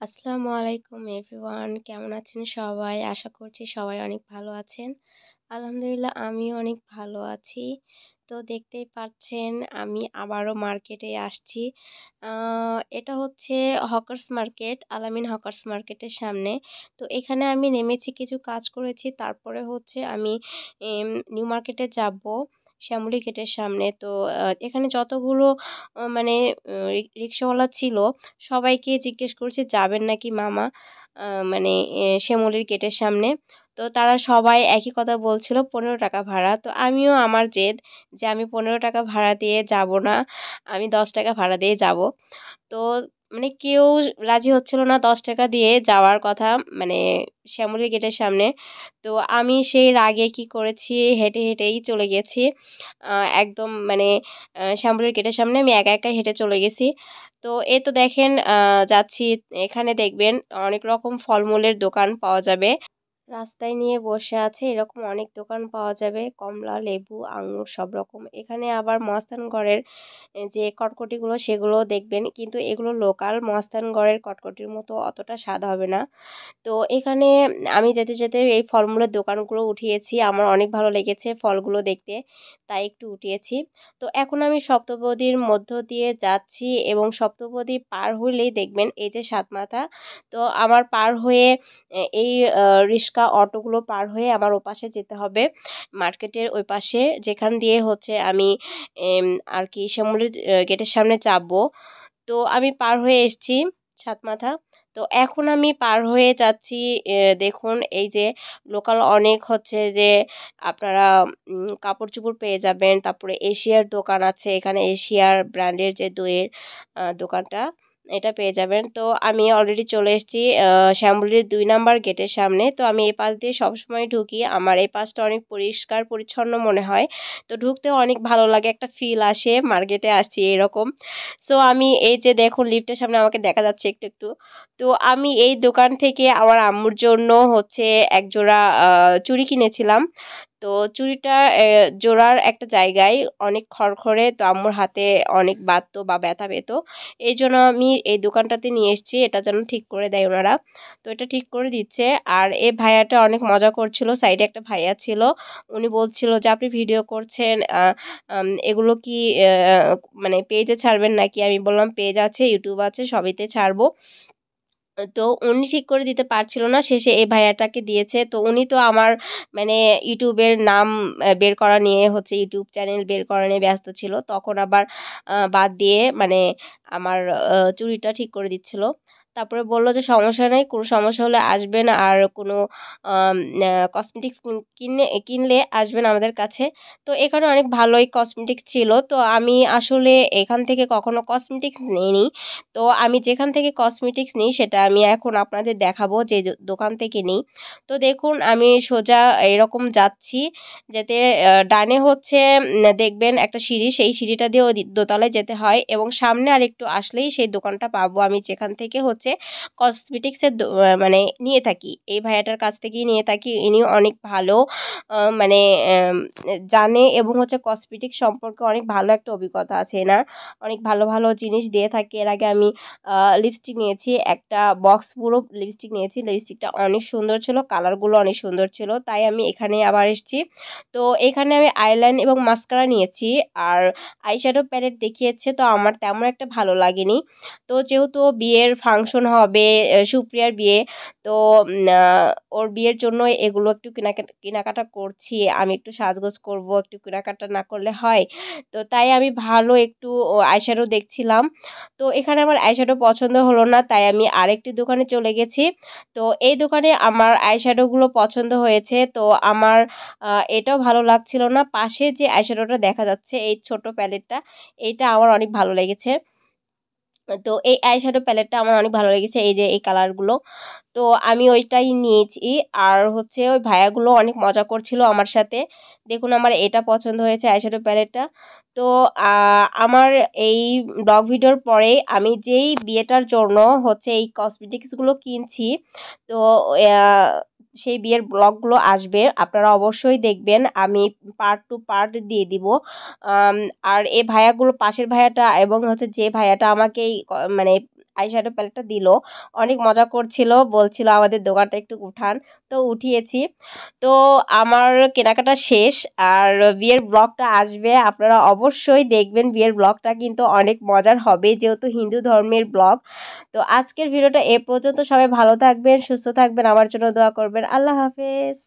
আসসালামু আলাইকুম এভরিওয়ান, কেমন আছেন সবাই? আশা করছি সবাই অনেক ভালো আছেন। আলহামদুলিল্লাহ আমিও অনেক ভালো আছি। তো দেখতেই পাচ্ছেন আমি আবারও মার্কেটে আসছি। আ এটা হচ্ছে হকার্স মার্কেট, আলামিন হকার্স মার্কেটের সামনে। তো এখানে আমি নেমেছি, কিছু কাজ করেছি। তারপরে হচ্ছে আমি নিউ মার্কেটে যাবো, শ্যামলী গেটের সামনে। তো এখানে যতগুলো মানে রিক্শাওয়ালা ছিল সবাইকে জিজ্ঞেস করছি, "যাবেন নাকি মামা?" আ মানে শ্যামলীর গেটের সামনে। তো তারা সবাই একই কথা বলছিল, ৳১৫ ভাড়া। তো আমিও আমার জেদ যে আমি ৳১৫ ভাড়া দিয়ে যাব না। আমি ৳১০ ভাড়া দিয়ে যাব। তো মানে কেউ রাজি হচ্ছিল না ৳১০ দিয়ে যাওয়ার কথা, মানে শ্যামলী গেটের সামনে। তো আমি সেই রাগে কি করেছি, হেঁটেই চলে গেছি। আ একদম মানে শ্যামলীর গেটের সামনে আমি একা হেঁটে চলে গেছি। তো এই তো দেখেন যাচ্ছি, এখানে দেখবেন অনেক রকম ফলমূলের দোকান পাওয়া যাবে। রাস্তায় নিয়ে বসে আছে এরকম অনেক দোকান পাওয়া যাবে। কমলা, লেবু, আঙুর সব রকম। এখানে আবার মহাস্থানগড়ের যে কটকটিগুলো সেগুলোও দেখবেন। কিন্তু এগুলো লোকাল, মহাস্থানগড়ের কটকটির মতো অতটা স্বাদ হবে না। তো এখানে আমি যেতে এই ফলমূলের দোকানগুলো উঠিয়েছি। আমার অনেক ভালো লেগেছে ফলগুলো দেখতে, তাই একটু উঠিয়েছি। তো এখন আমি সপ্তপদীর মধ্য দিয়ে যাচ্ছি এবং সপ্তপদী পার হইলেই দেখবেন এই যে সাতমাথা। তো আমার পার হয়ে এই রিক্সা অটোগুলো পার হয়ে আমার ওপাশে যেতে হবে, মার্কেটের ওই পাশে, যেখান দিয়ে হচ্ছে আমি আর কি শ্যামলীর গেটের সামনে যাবো। তো আমি পার হয়ে এসেছি সাতমাথা। তো এখন আমি পার হয়ে যাচ্ছি, দেখুন এই যে লোকাল অনেক হচ্ছে যে আপনারা কাপড়-চোপড় পেয়ে যাবেন। তারপরে এশিয়ার দোকান আছে এখানে, এশিয়ার ব্র্যান্ডের যে দইয়ের দোকানটা, এটা পেয়ে যাবেন। তো আমি অলরেডি চলে এসেছি শ্যামলীর ২ নাম্বার গেটের সামনে। তো আমি এই পাশ দিয়ে সবসময় ঢুকি। আমার এই পাশটা অনেক পরিষ্কার পরিচ্ছন্ন মনে হয়। তো ঢুকতেও অনেক ভালো লাগে, একটা ফিল আসে মার্কেটে আসছি এরকম। সো আমি এই যে দেখুন লিফটের সামনে আমাকে দেখা যাচ্ছে একটু। তো আমি এই দোকান থেকে আমার আম্মুর জন্য হচ্ছে এক জোড়া চুড়ি কিনেছিলাম। তো চুড়িটা জোড়ার একটা জায়গায় অনেক খড়খড়ে, তো আম্মুর হাতে অনেক বাততো বা ব্যথা পেত। এইজন্য আমি এই দোকানটাতে নিয়ে এসেছি, এটা যেন ঠিক করে দেয় ওনারা। তো এটা ঠিক করে দিচ্ছে। আর এই ভাইয়াটা অনেক মজা করছিল। সাইডে একটা ভাইয়া ছিল। উনি বলছিল যে, "আপনি ভিডিও করছেন, এগুলো কি মানে পেজে ছাড়বেন নাকি?" আমি বললাম, "পেজ আছে, YouTube আছে, সবইতে ছাড়বো।" তো উনি ঠিক করে দিতে পারছিল না। শেষে এই ভাইয়াটাকে দিয়েছে। তো উনি তো আমার মানে YouTube এর নাম বের করা নিয়ে হচ্ছে, YouTube চ্যানেল বের করা নিয়ে ব্যস্ত ছিল। তখন আবার বাদ দিয়ে মানে আমার চুড়িটা ঠিক করে দিচ্ছিল। তারপরে বলল যে, "সমস্যা নাই, কোনো সমস্যা হলে আসবেন। আর কোনো আম কসমেটিক্স কিনলে আসবেন আমাদের কাছে।" তো এখানে অনেক ভালোই কসমেটিক্স ছিল। তো আমি আসলে এখান থেকে কখনো কসমেটিক্স নেইনি। তো আমি যেখান থেকে কসমেটিক্স নিই সেটা আমি এখন আপনাদের দেখাবো, যে দোকান থেকে নিই। তো দেখুন আমি সোজা এরকম যাচ্ছি, যেতে ডানে হচ্ছে দেখবেন একটা সিঁড়ি, সেই সিঁড়িটা দিয়ে ওই দোতলায় যেতে হয় এবং সামনে আরেকটু আসলেই সেই দোকানটা পাবো আমি যেখান থেকে হচ্ছে কসমেটিক্সের মানে নিয়ে থাকি। এই ভাইয়াটার কাছ থেকেই নিয়ে থাকি। ইনি অনেক ভালো মানে জানে এবং হচ্ছে কসমেটিক্স সম্পর্কে অনেক ভালো একটা অভিজ্ঞতা আছে এনার। অনেক ভালো জিনিস দিয়ে থাকে। এর আগে আমি লিপস্টিক নিয়েছি, একটা বক্স পুরো লিপস্টিক নিয়েছি। লিপস্টিকটা অনেক সুন্দর ছিল, কালারগুলো অনেক সুন্দর ছিল। তাই আমি এখানে আবার এসেছি। তো এখানে আমি আইলাইন এবং মাস্কারা নিয়েছি। আর আইশ্যাডো প্যালেট দেখিয়েছে, তো আমার তেমন একটা ভালো লাগেনি। তো যেহেতু বিয়ের ফাংশন হবে, সুপ্রিয়ার বিয়ে, তো ওর বিয়ের জন্য এগুলো একটু কেনাকাটা করছি। আমি একটু সাজগোজ করব, একটু কেনাকাটা না করলে হয়? তো তাই আমি ভালো একটু আইশ্যাডো দেখছিলাম। তো এখানে আমার আইশ্যাডো পছন্দ হলো না, তাই আমি আরেকটি দোকানে চলে গেছি। তো এই দোকানে আমার আইশ্যাডোগুলো পছন্দ হয়েছে। তো আমার এটাও ভালো লাগছিল না। পাশে যে আইশ্যাডোটা দেখা যাচ্ছে, এই ছোট প্যালেটটা, এইটা আমার অনেক ভালো লেগেছে। তো এই আইশ্যাডো প্যালেটটা আমার অনেক ভালো লেগেছে, এই যে এই কালারগুলো। তো আমি ওইটাই নিয়েছি। আর হচ্ছে ওই ভাইয়াগুলো অনেক মজা করছিল আমার সাথে। দেখুন আমার এটা পছন্দ হয়েছে আইশ্যাডো প্যালেটটা। তো আমার এই ব্লগ ভিডিওর পরে আমি যেই বিয়েটার জন্য হচ্ছে এই কসমেটিক্সগুলো কিনছি, তো সেই বিয়ের ব্লগগুলো আসবে। আপনারা অবশ্যই দেখবেন। আমি পার্ট টু পার্ট দিয়ে দিব। আম আর এই ভাইয়াগুলো, পাশের ভাইয়াটা এবং হচ্ছে যে ভাইয়াটা আমাকে এই মানে আইশ্যাডো প্যালেটটা দিল। অনেক মজা করছিল, বলছিল আমাদের দোকানটা একটু উঠান, তো উঠিয়েছি। তো আমার কেনাকাটা শেষ, আর বিয়ের ব্লগটা আসবে, আপনারা অবশ্যই দেখবেন। বিয়ের ব্লগটা কিন্তু অনেক মজার হবে, যেহেতু হিন্দু ধর্মের ব্লগ। তো আজকের ভিডিওটা এ পর্যন্ত। সবাই ভালো থাকবেন, সুস্থ থাকবেন, আমার জন্য দোয়া করবেন। আল্লাহ হাফেজ।